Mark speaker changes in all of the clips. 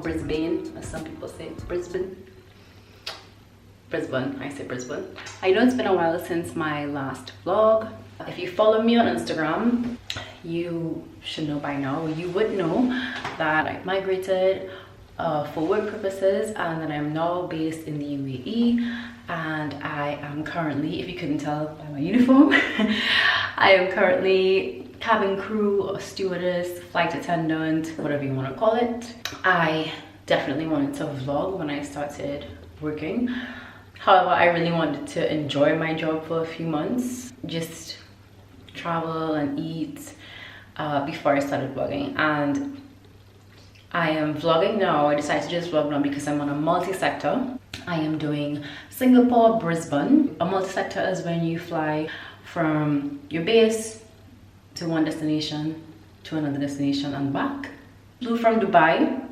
Speaker 1: Brisbane, as some people say. Brisbane, I say Brisbane. I know it's been a while since my last vlog. If you follow me on Instagram, you should know by now, you would know that I migrated for work purposes, and that I'm now based in the UAE, and I am currently, if you couldn't tell by my uniform, I am currently cabin crew or stewardess, flight attendant, whatever you want to call it. I definitely wanted to vlog when I started working. However, I really wanted to enjoy my job for a few months, just travel and eat before I started vlogging. And I am vlogging now. I decided to just vlog now because I'm on a multi-sector. I am doing Singapore, Brisbane. A multi-sector is when you fly from your base to one destination to another destination and back. Flew from Dubai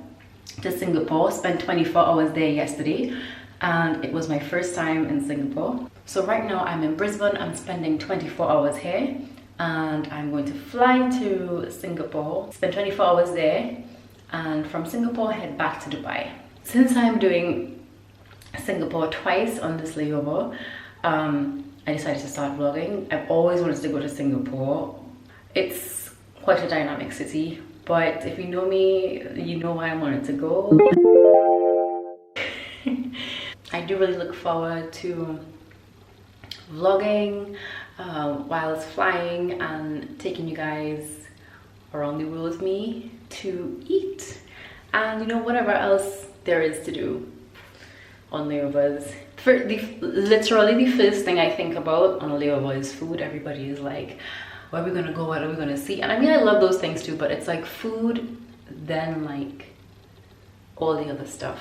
Speaker 1: to Singapore, spent 24 hours there yesterday, and it was my first time in Singapore. So right now I'm in Brisbane. I'm spending 24 hours here, and I'm going to fly to Singapore, spend 24 hours there, and from Singapore head back to Dubai. Since I'm doing Singapore twice on this layover, I decided to start vlogging. I've always wanted to go to Singapore. It's quite a dynamic city, but if you know me, you know why I wanted to go. I do really look forward to vlogging whilst flying and taking you guys around the world with me to eat and, you know, whatever else there is to do on layovers. Literally the first thing I think about on a layover is food. Everybody is like, where are we gonna go, what are we gonna see? And I mean, I love those things too, but it's like food, then like all the other stuff.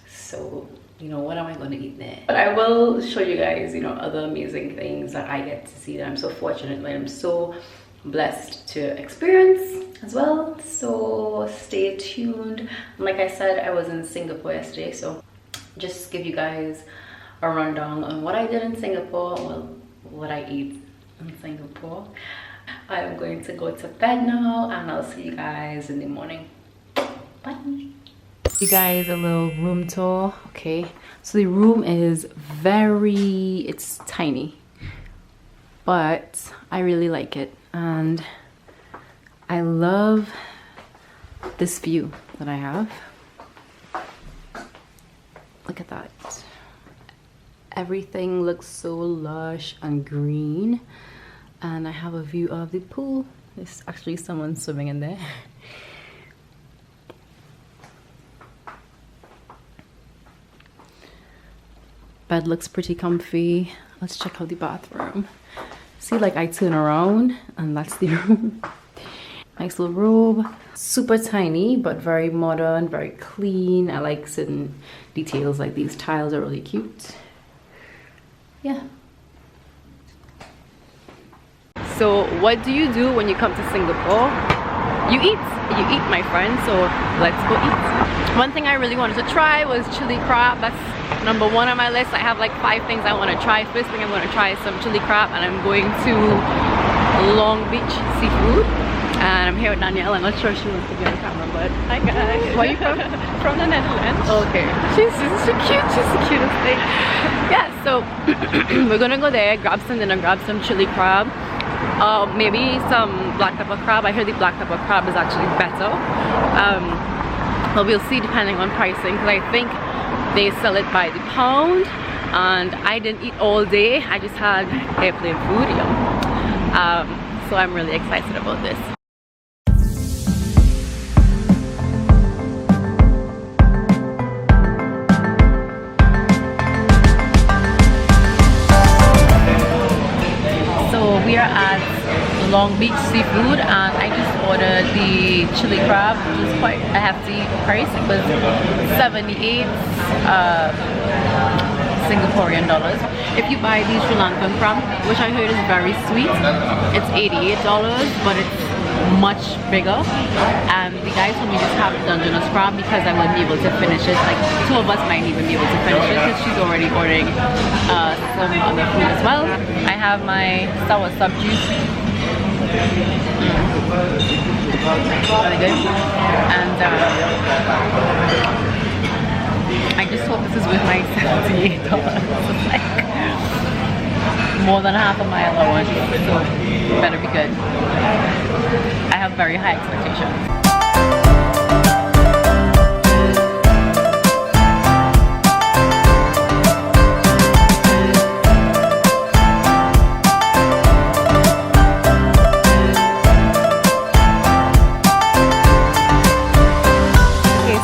Speaker 1: So, you know, what am I gonna eat there? But I will show you guys, you know, other amazing things that I get to see, that I'm so fortunate, that I'm so blessed to experience as well. So stay tuned. And like I said, I was in Singapore yesterday, so just give you guys a rundown on what I did in Singapore, well, what I ate in Singapore. I'm going to go to bed now, and I'll see you guys in the morning. Bye. You guys, a little room tour. Okay, so the room is it's tiny, but I really like it, and I love this view that I have. Look at that. Everything looks so lush and green, and I have a view of the pool. There's actually someone swimming in there. Bed looks pretty comfy. Let's check out the bathroom. See, like, I turn around and that's the room. Nice little robe. Super tiny, but very modern, very clean. I like certain details, like these tiles are really cute. Yeah. So what do you do when you come to Singapore? You eat, my friend. So let's go eat. One thing I really wanted to try was chili crab. That's number one on my list. I have like 5 things I want to try. First thing I'm going to try is some chili crab, and I'm going to Long Beach Seafood. And I'm here with Danielle. I'm not sure she wants to be on camera, but hi guys. Where are you from?
Speaker 2: From the Netherlands.
Speaker 1: Okay. She's so cute. She's the cutest thing. Yeah, so we're gonna go there, grab some dinner, grab some chili crab. Maybe some black pepper crab. I heard the black pepper crab is actually better. But we'll see depending on pricing, because I think they sell it by the pound, and I didn't eat all day. I just had airplane food. So I'm really excited about this. We are at Long Beach Seafood, and I just ordered the chili crab, which is quite a hefty price. It was 78 Singaporean dollars. If you buy the Sri Lankan crab, which I heard is very sweet, it's $88, but it's much bigger. And the guy told me just have the Dungeness crab because I wouldn't be able to finish it. Like 2 of us might even be able to finish it because she's already ordering some other food as well. I have my sour sub juice Really good. And I just hope this is worth my $78. It's like more than half of my allowance, so it better be good. I have very high expectations.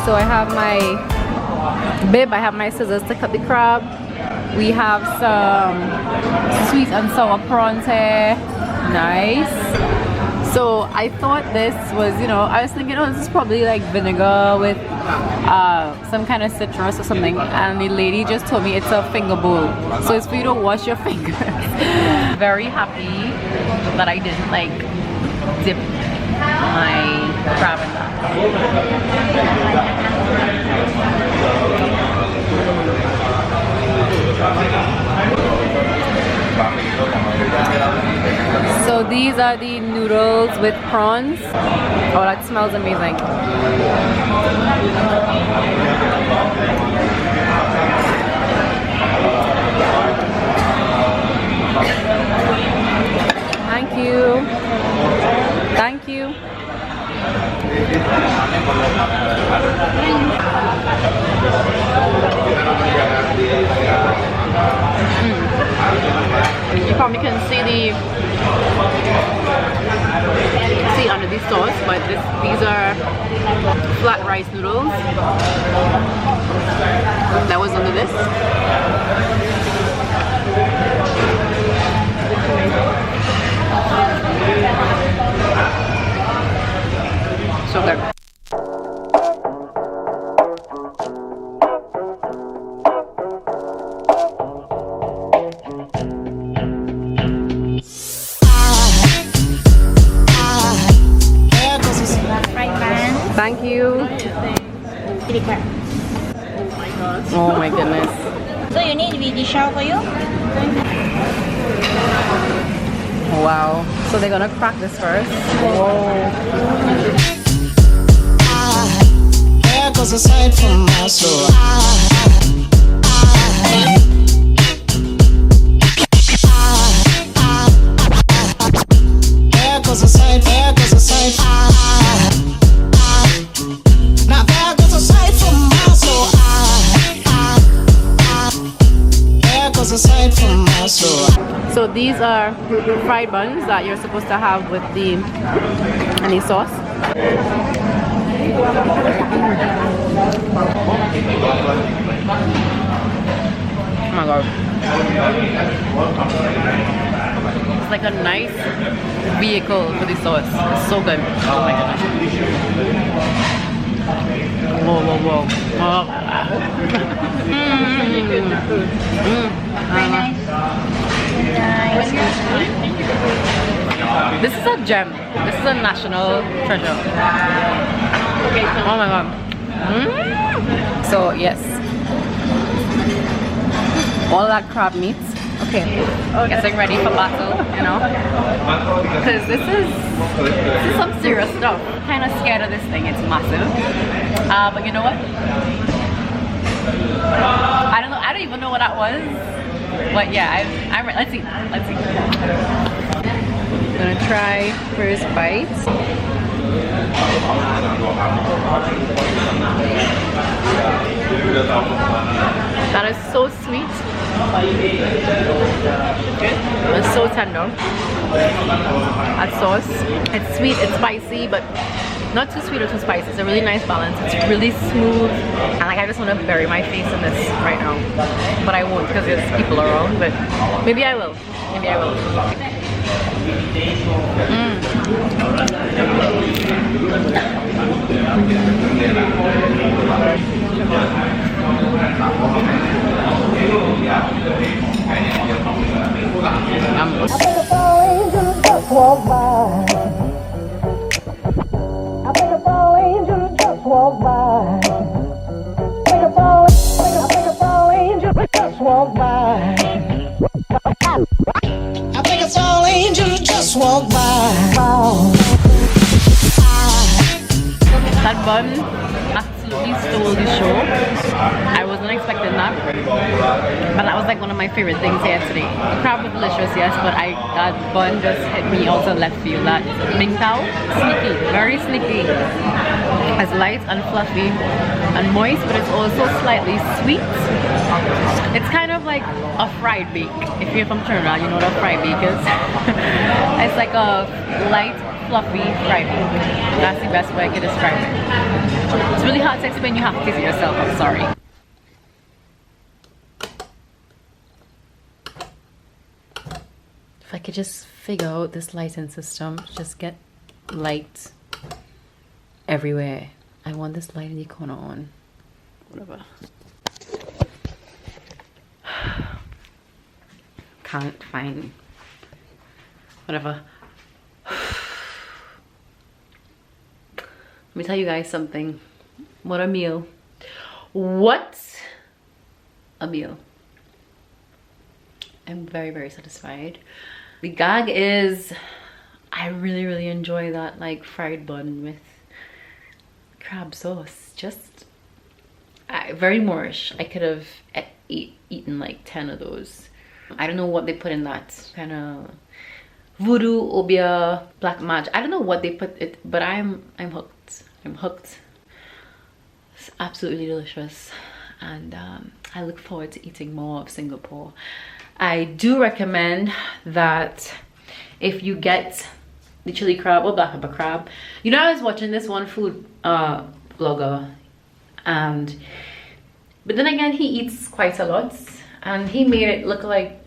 Speaker 1: So I have my bib, I have my scissors to cut the crab. We have some sweet and sour prawns here. Nice. So I thought this was, you know, I was thinking, oh, this is probably like vinegar with some kind of citrus or something. And the lady just told me it's a finger bowl. So it's for you to wash your fingers. Very happy that I didn't like dip my crab in that. So these are the noodles with prawns. Oh, that smells amazing. Thank you. Thank you. You probably can see under the sauce, but these are flat rice noodles that was under this. So good. Thank you.
Speaker 2: Chilli Crab.
Speaker 1: Oh my goodness.
Speaker 2: So you need me to shower for you?
Speaker 1: Wow. So they're gonna crack this first. Whoa.
Speaker 3: There goes a sight from my soul. There goes a sight, there goes a sight. Now there goes a sight from my soul. There goes a sight from my soul.
Speaker 1: So these are fried buns that you're supposed to have with the any sauce. Oh my god. It's like a nice vehicle for the sauce. It's so good. Oh my goodness. Whoa, whoa, whoa. Oh.
Speaker 2: Very nice.
Speaker 1: This is a gem. This is a national treasure. Oh my god. So yes, all that crab meat. Okay, getting ready for battle, you know, because this is some serious stuff. I'm kind of scared of this thing. It's massive, but you know what? I don't know. I don't even know what that was. But yeah, I'm ready. Let's see. Let's see. I'm gonna try first bite. That is so sweet. It's so tender. That sauce. It's sweet, it's spicy, but not too sweet or too spicy. It's a really nice balance. It's really smooth. And like I just want to bury my face in this right now. But I won't because there's people around. But maybe I will. Maybe I will.
Speaker 3: Walk by. I think a fall angel just walk by. I think a fall angel just walk by. I think a fall angel just walk by.
Speaker 1: bun absolutely stole the show. I wasn't expecting that, but that was like one of my favorite things here today. The crab was delicious, yes, but that bun just hit me out of left field. That Ming Tao, sneaky, very sneaky. It's light and fluffy and moist, but it's also slightly sweet. It's kind of like a fried bake. If you're from Trinidad, you know what a fried bake is. It's like a light, fluffy fried bake. That's the best way I can describe it. It's really hard to explain. You have to taste it yourself. I'm sorry. If I could just figure out this lighting system, just get light everywhere. I want this light in the corner on. Whatever. Can't find. Whatever. Let me tell you guys something. What a meal. What a meal. I'm very, very satisfied. The gag is I really enjoy that like fried bun with crab sauce. Just very Moorish. I could have eaten like 10 of those. I don't know what they put in that kind of voodoo, obia, black magic. I don't know what they put it, but I'm hooked. I'm hooked. It's absolutely delicious, and I look forward to eating more of Singapore. I do recommend that if you get the chili crab or black pepper crab. You know, I was watching this one food vlogger, but then again, he eats quite a lot, and he made it look like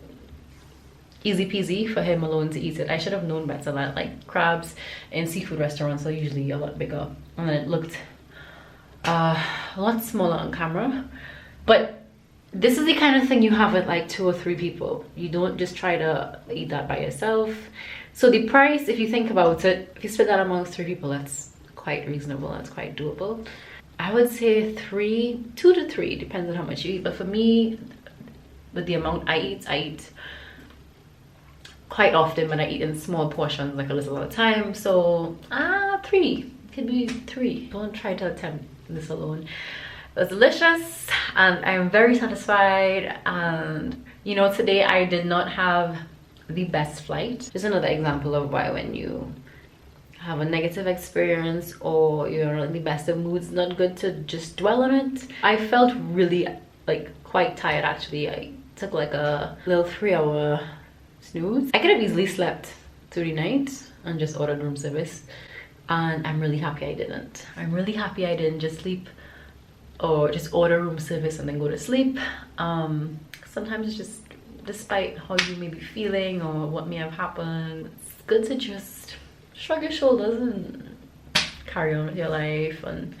Speaker 1: easy peasy for him alone to eat it. I should have known better that like crabs in seafood restaurants are usually a lot bigger, and then it looked a lot smaller on camera. But this is the kind of thing you have with like 2 or 3 people. You don't just try to eat that by yourself. So the price, if you think about it, if you split that amongst 3 people, that's quite reasonable. That's quite doable. I would say 2 to 3, depends on how much you eat. But for me, with the amount I eat quite often, when I eat in small portions, like a little at a time. So 3, could be 3. Don't try to attempt this alone. It was delicious, and I'm very satisfied. And you know, today I did not have the best flight. Just another example of why when you have a negative experience or you're not in the best of moods, it's not good to just dwell on it. I felt really like quite tired actually. I took like a little 3-hour snooze. I could have easily slept through the night and just ordered room service, and I'm really happy I didn't. I'm really happy I didn't just sleep or just order room service and then go to sleep. Sometimes it's just, despite how you may be feeling or what may have happened, it's good to just shrug your shoulders and carry on with your life and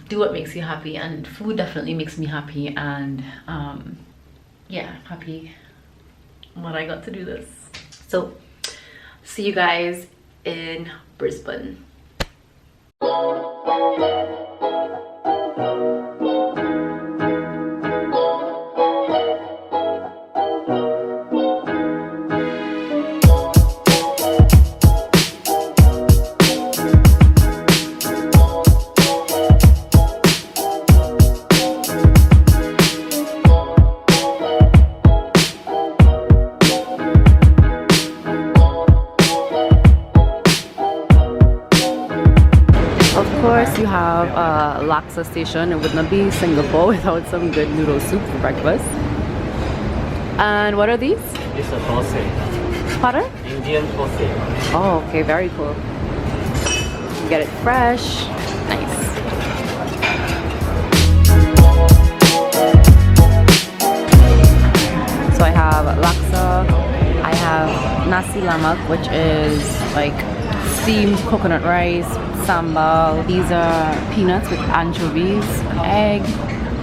Speaker 1: do what makes you happy. And food definitely makes me happy, and yeah, happy when I got to do this. So see you guys in Brisbane. You have a laksa station. It would not be Singapore without some good noodle soup for breakfast. And what are these?
Speaker 4: It's a dosa.
Speaker 1: Pardon?
Speaker 4: Indian dosa.
Speaker 1: Oh, okay, very cool. Get it fresh. Nice. So I have laksa. I have nasi lemak, which is like steamed coconut rice, sambal. These are peanuts with anchovies, egg,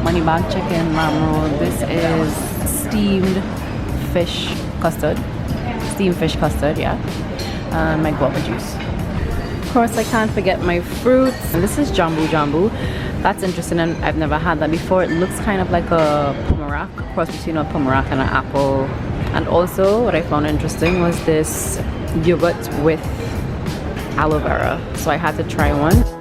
Speaker 1: money bag chicken, lamb roll. This is steamed fish custard. Steamed fish custard, yeah. And my guava juice. Of course, I can't forget my fruits. And this is jambu. That's interesting, and I've never had that before. It looks kind of like a pomerac, cross between a pomerac and an apple. And also, what I found interesting was this yogurt with aloe vera, so I had to try one.